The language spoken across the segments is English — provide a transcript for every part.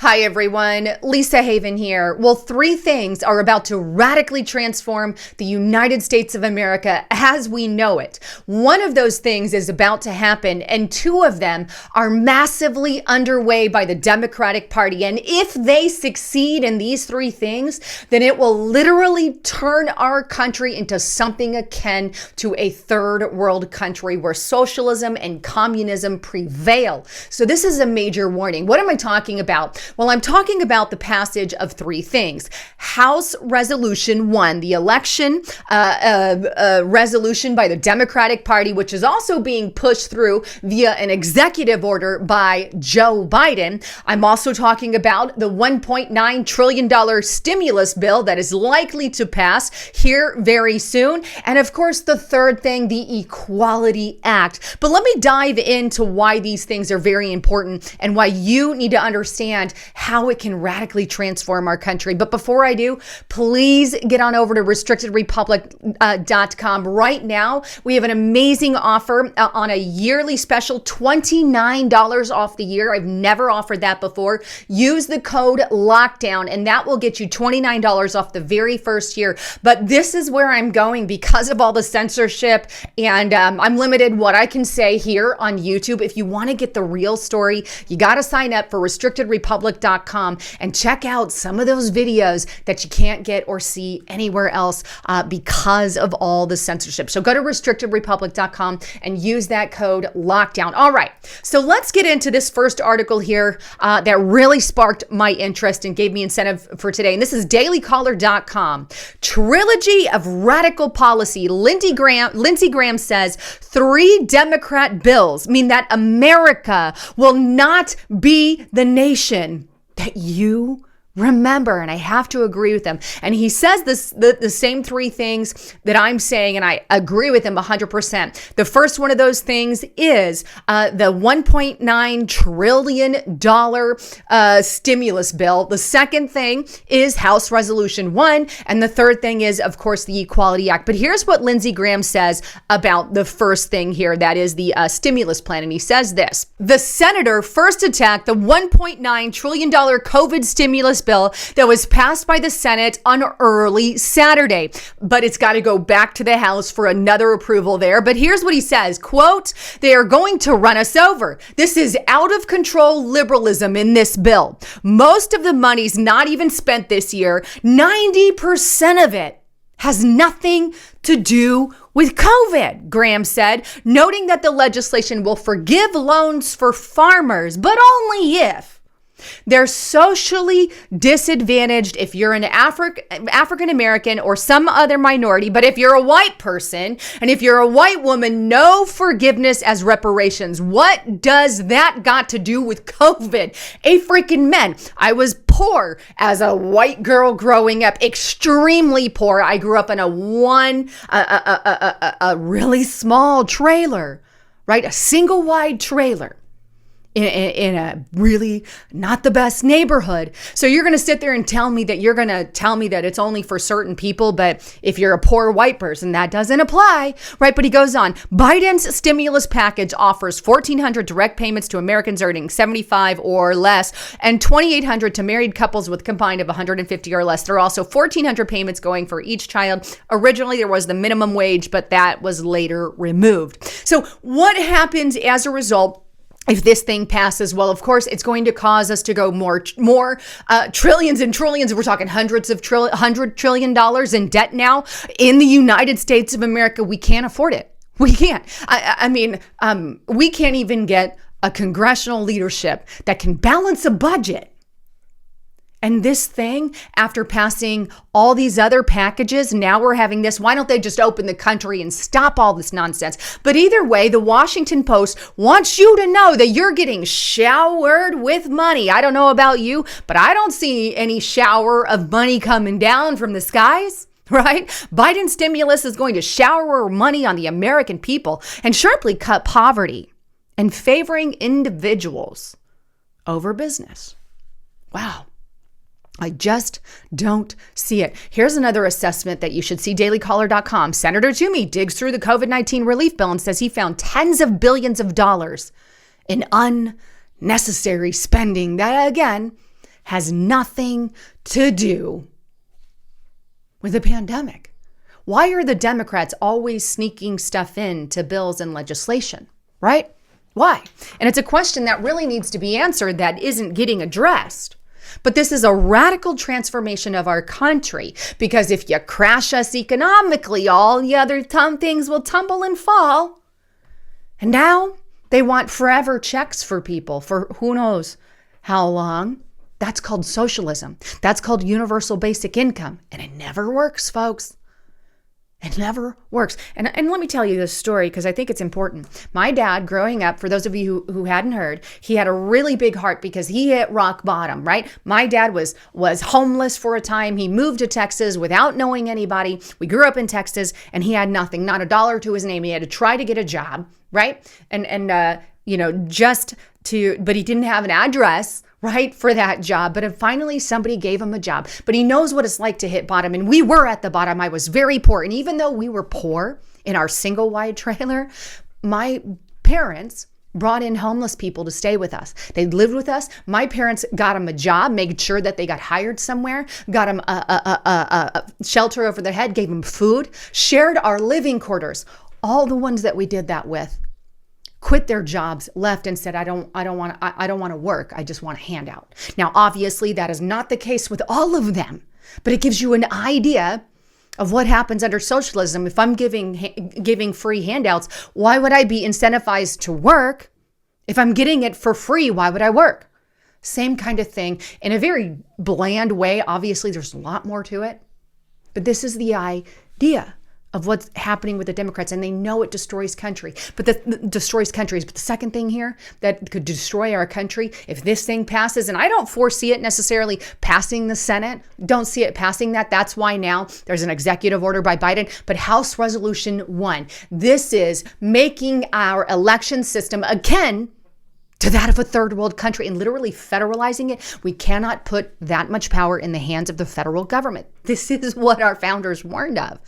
Hi everyone, Lisa Haven here. Well, three things are about to radically transform the United States of America as we know it. One of those things is about to happen, and two of them are massively underway by the Democratic Party. And if they succeed in these three things, then it will literally turn our country into something akin to a third world country where socialism and communism prevail. So this is a major warning. What am I talking about? Well, I'm talking about the passage of three things. House Resolution 1, the election resolution by the Democratic Party, which is also being pushed through via an executive order by Joe Biden. I'm also talking about the $1.9 trillion stimulus bill that is likely to pass here very soon. And of course, the third thing, the Equality Act. But let me dive into why these things are very important and why you need to understand how it can radically transform our country. But before I do, please get on over to restrictedrepublic.com. Right now, we have an amazing offer on a yearly special, $29 off the year. I've never offered that before. Use the code LOCKDOWN and that will get you $29 off the very first year. But this is where I'm going because of all the censorship and I'm limited what I can say here on YouTube. If you want to get the real story, you got to sign up for restrictedrepublic.com and check out some of those videos that you can't get or see anywhere else because of all the censorship. So go to restrictedrepublic.com and use that code LOCKDOWN. All right, so let's get into this first article here that really sparked my interest and gave me incentive for today. And this is dailycaller.com. Trilogy of radical policy. Lindsey Graham says 3 Democrat bills mean that America will not be the nation that you remember. And I have to agree with him. And he says the same three things that I'm saying, and I agree with him 100%. The first one of those things is the $1.9 trillion stimulus bill. The second thing is House Resolution 1. And the third thing is, of course, the Equality Act. But here's what Lindsey Graham says about the first thing here, that is the stimulus plan. And he says this: the senator first attacked the $1.9 trillion COVID stimulus bill that was passed by the Senate on early Saturday, but it's got to go back to the House for another approval there. But here's what he says, quote, "They are going to run us over. This is out of control liberalism in this bill. Most of the money's not even spent this year. 90% of it has nothing to do with COVID," Graham said, noting that the legislation will forgive loans for farmers, but only if they're socially disadvantaged if you're an African American or some other minority. But if you're a white person and if you're a white woman, no forgiveness as reparations. What does that got to do with COVID? A freaking men. I was poor as a white girl growing up, extremely poor. I grew up in a really small trailer, right? A single wide trailer. In a really not the best neighborhood. So you're going to sit there and tell me that it's only for certain people, but if you're a poor white person, that doesn't apply, right? But he goes on. Biden's stimulus package offers $1,400 direct payments to Americans earning $75 or less and $2,800 to married couples with combined of $150 or less. There are also $1,400 payments going for each child. Originally, there was the minimum wage, but that was later removed. So what happens as a result if this thing passes? Well, of course, it's going to cause us to go more trillions and trillions. We're talking $100 trillion in debt now in the United States of America. We can't afford it. We can't. I mean, we can't even get a congressional leadership that can balance a budget. And this thing, after passing all these other packages, now we're having this. Why don't they just open the country and stop all this nonsense? But either way, the Washington Post wants you to know that you're getting showered with money. I don't know about you, but I don't see any shower of money coming down from the skies. Right? Biden's stimulus is going to shower money on the American people and sharply cut poverty and favoring individuals over business. Wow. I just don't see it. Here's another assessment that you should see, dailycaller.com. Senator Toomey digs through the COVID-19 relief bill and says he found tens of billions of dollars in unnecessary spending that, again, has nothing to do with the pandemic. Why are the Democrats always sneaking stuff into bills and legislation, right? Why? And it's a question that really needs to be answered that isn't getting addressed. But this is a radical transformation of our country, because if you crash us economically, all the other things will tumble and fall. And now they want forever checks for people for who knows how long. That's called socialism. That's called universal basic income. And it never works, folks. It never works. And let me tell you this story because I think it's important. My dad, growing up, for those of you who hadn't heard, he had a really big heart because he hit rock bottom, right? My dad was homeless for a time. He moved to Texas without knowing anybody. We grew up in Texas and he had nothing, not a dollar to his name. He had to try to get a job, right? But he didn't have an address, right, for that job. But finally somebody gave him a job. But he knows what it's like to hit bottom. And we were at the bottom. I was very poor. And even though we were poor in our single wide trailer, my parents brought in homeless people to stay with us. They lived with us. My parents got them a job, made sure that they got hired somewhere, got them a shelter over their head, gave them food, shared our living quarters. All the ones that we did that with quit their jobs, left and said, I don't want to work. I just want a handout. Now, obviously, that is not the case with all of them, but it gives you an idea of what happens under socialism. If I'm giving free handouts, why would I be incentivized to work? If I'm getting it for free, why would I work? Same kind of thing in a very bland way. Obviously, there's a lot more to it, but this is the idea of what's happening with the Democrats, and they know it destroys country. But destroys countries. But the second thing here that could destroy our country, if this thing passes, and I don't foresee it necessarily passing the Senate, don't see it passing that. That's why now there's an executive order by Biden. But House Resolution 1, this is making our election system akin to that of a third world country and literally federalizing it. We cannot put that much power in the hands of the federal government. This is what our founders warned of.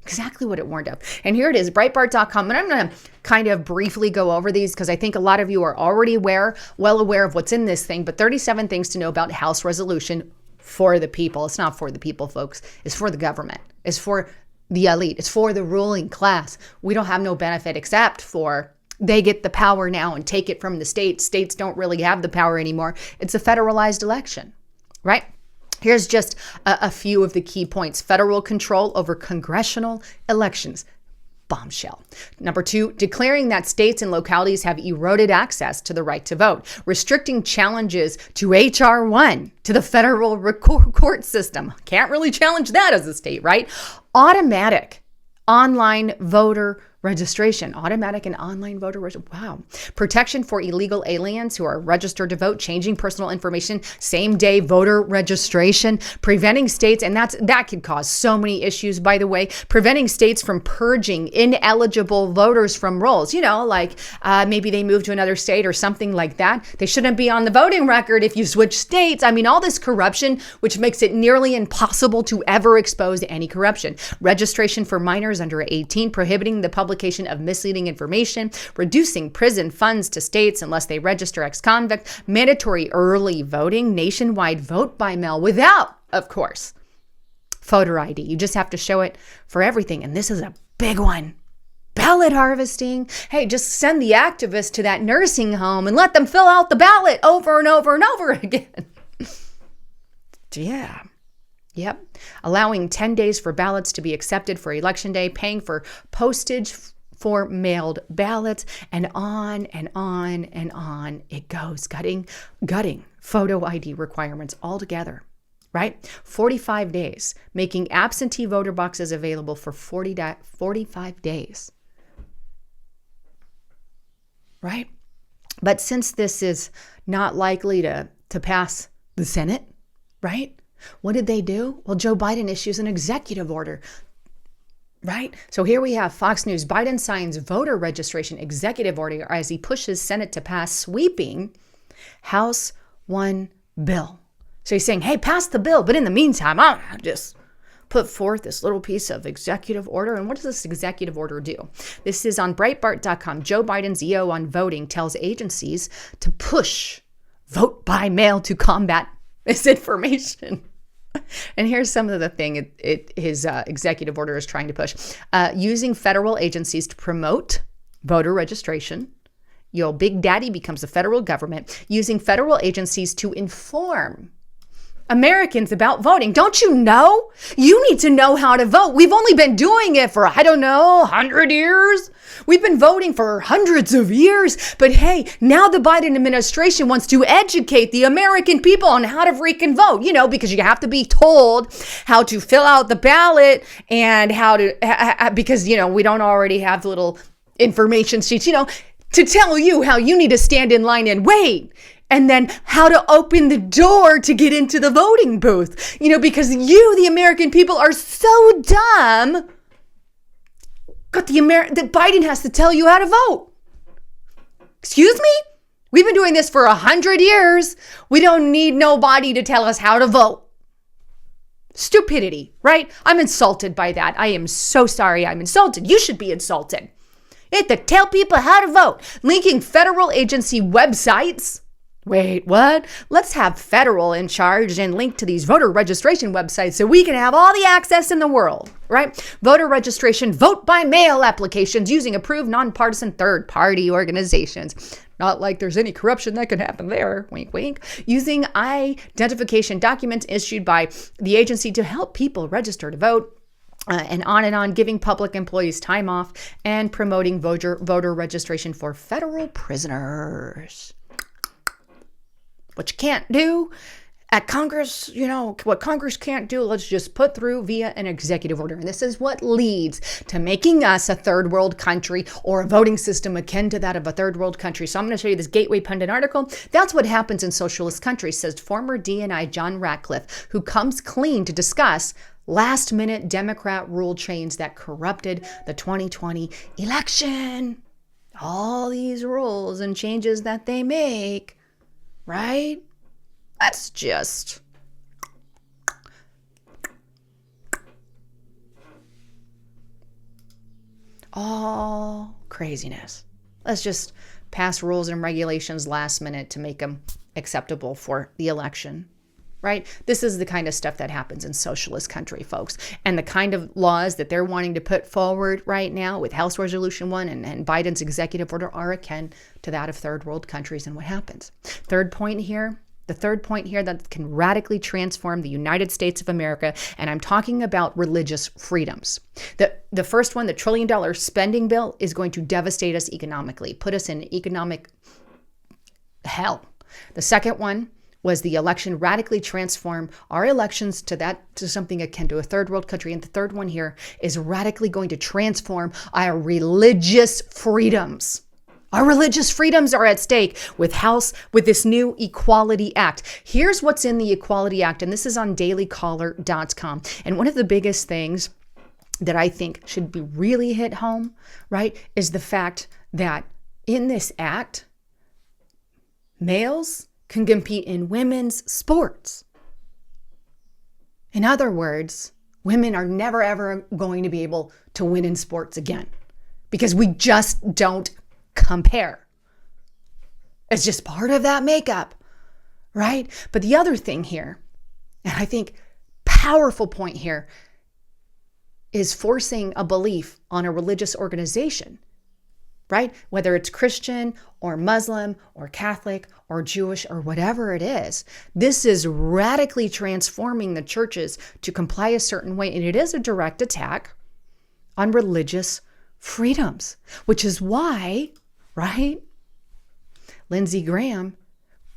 Exactly what it warned of. And here it is, Breitbart.com. And I'm going to kind of briefly go over these because I think a lot of you are already well aware of what's in this thing. But 37 things to know about House Resolution for the people. It's not for the people, folks. It's for the government. It's for the elite. It's for the ruling class. We don't have no benefit except for they get the power now and take it from the states. States don't really have the power anymore. It's a federalized election, right? Here's just a few of the key points. Federal control over congressional elections. Bombshell. Number 2, declaring that states and localities have eroded access to the right to vote. Restricting challenges to H.R. 1 to the federal court system. Can't really challenge that as a state, right? Automatic online voter registration. Automatic and online voter registration. Wow. Protection for illegal aliens who are registered to vote, changing personal information, same day voter registration, preventing states, and that could cause so many issues, by the way, preventing states from purging ineligible voters from rolls. Like maybe they move to another state or something like that. They shouldn't be on the voting record if you switch states. I mean, all this corruption, which makes it nearly impossible to ever expose any corruption. Registration for minors under 18, prohibiting the publication of misleading information, reducing prison funds to states unless they register ex-convict, mandatory early voting, nationwide vote by mail without, of course, voter ID. You just have to show it for everything. And this is a big one. Ballot harvesting. Hey, just send the activists to that nursing home and let them fill out the ballot over and over and over again. Yeah. Yep. Allowing 10 days for ballots to be accepted for election day, paying for postage for mailed ballots, and on and on and on it goes. Gutting photo ID requirements altogether, right? 45 days, making absentee voter boxes available for 45 days, right? But since this is not likely to pass the Senate, right? What did they do? Well, Joe Biden issues an executive order, right? So here we have Fox News. Biden signs voter registration executive order as he pushes Senate to pass sweeping House 1 bill. So he's saying, hey, pass the bill. But in the meantime, I'll just put forth this little piece of executive order. And what does this executive order do? This is on Breitbart.com. Joe Biden's EO on voting tells agencies to push vote by mail to combat this information. And here's some of the thing his executive order is trying to push. Using federal agencies to promote voter registration. Your big daddy becomes the federal government. Using federal agencies to inform Americans about voting. Don't you know? You need to know how to vote. We've only been doing it for, 100 years. We've been voting for hundreds of years. But hey, now the Biden administration wants to educate the American people on how to freaking vote, because you have to be told how to fill out the ballot and how to, because, we don't already have the little information sheets, to tell you how you need to stand in line and wait. And then how to open the door to get into the voting booth, because you, the American people, are so dumb. That Biden has to tell you how to vote. Excuse me? We've been doing this for 100 years. We don't need nobody to tell us how to vote. Stupidity, right? I'm insulted by that. I am so sorry I'm insulted. You should be insulted. You have to tell people how to vote. Linking federal agency websites. Wait, what? Let's have federal in charge and link to these voter registration websites so we can have all the access in the world, right? Voter registration, vote by mail applications using approved nonpartisan third-party organizations. Not like there's any corruption that could happen there. Wink, wink. Using identification documents issued by the agency to help people register to vote. And on, giving public employees time off and promoting voter registration for federal prisoners. What you can't do at Congress, what Congress can't do, let's just put through via an executive order. And this is what leads to making us a third world country or a voting system akin to that of a third world country. So I'm going to show you this GatewayPundit article. That's what happens in socialist countries, says former DNI John Ratcliffe, who comes clean to discuss last-minute Democrat rule change that corrupted the 2020 election. All these rules and changes that they make. Right? That's just all craziness. Let's just pass rules and regulations last minute to make them acceptable for the election. Right? This is the kind of stuff that happens in socialist country, folks. And the kind of laws that they're wanting to put forward right now with House Resolution 1 and Biden's executive order are akin to that of third world countries and what happens. The third point here that can radically transform the United States of America, and I'm talking about religious freedoms. The first one, the $1 trillion spending bill, is going to devastate us economically, put us in economic hell. The second one was the election radically transform our elections to something akin to a third world country. And the third one here is radically going to transform our religious freedoms. Our religious freedoms are at stake with this new Equality Act. Here's what's in the Equality Act, and this is on dailycaller.com. And one of the biggest things that I think should be really hit home, right, is the fact that in this act, males can compete in women's sports. In other words, women are never, ever going to be able to win in sports again because we just don't compare. It's just part of that makeup, right? But the other thing here, and I think powerful point here, is forcing a belief on a religious organization, right? Whether it's Christian or Muslim or Catholic or Jewish or whatever it is, this is radically transforming the churches to comply a certain way. And it is a direct attack on religious freedoms, which is why, right, Lindsey Graham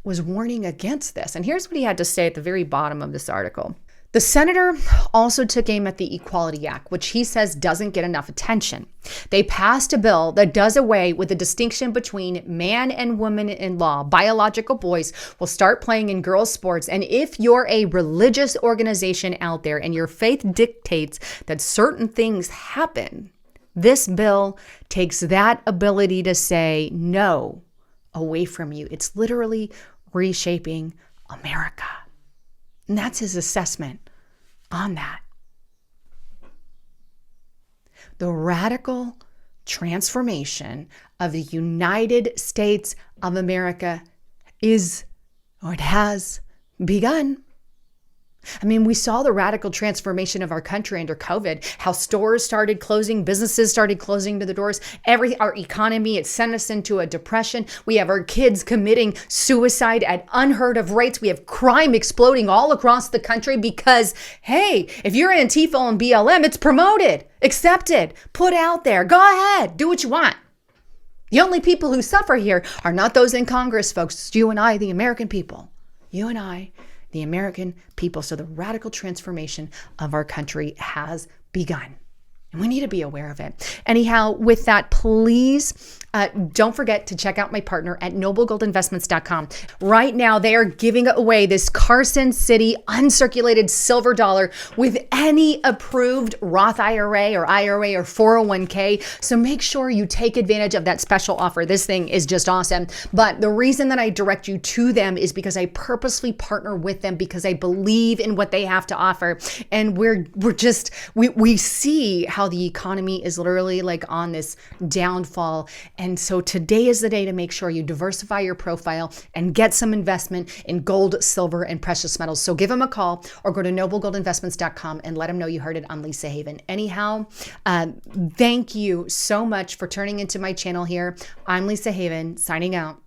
was warning against this. And here's what he had to say at the very bottom of this article. The senator also took aim at the Equality Act, which he says doesn't get enough attention. They passed a bill that does away with the distinction between man and woman in law. Biological boys will start playing in girls' sports. And if you're a religious organization out there and your faith dictates that certain things happen, this bill takes that ability to say no away from you. It's literally reshaping America. And that's his assessment on that. The radical transformation of the United States of America it has begun. I mean, we saw the radical transformation of our country under COVID, how stores started closing, businesses started closing to the doors, our economy, it sent us into a depression. We have our kids committing suicide at unheard of rates. We have crime exploding all across the country because, hey, if you're Antifa and BLM, it's promoted, accepted, put out there. Go ahead, do what you want. The only people who suffer here are not those in Congress, folks. It's you and I, the American people. You and I, the American people. So the radical transformation of our country has begun. And we need to be aware of it. Anyhow, with that, please don't forget to check out my partner at noblegoldinvestments.com. Right now, they are giving away this Carson City uncirculated silver dollar with any approved Roth IRA or 401k. So make sure you take advantage of that special offer. This thing is just awesome. But the reason that I direct you to them is because I purposely partner with them because I believe in what they have to offer. And we see how the economy is literally like on this downfall. And so today is the day to make sure you diversify your profile and get some investment in gold, silver, and precious metals. So give them a call or go to noblegoldinvestments.com and let them know you heard it on Lisa Haven. Anyhow, thank you so much for turning into my channel here. I'm Lisa Haven, signing out.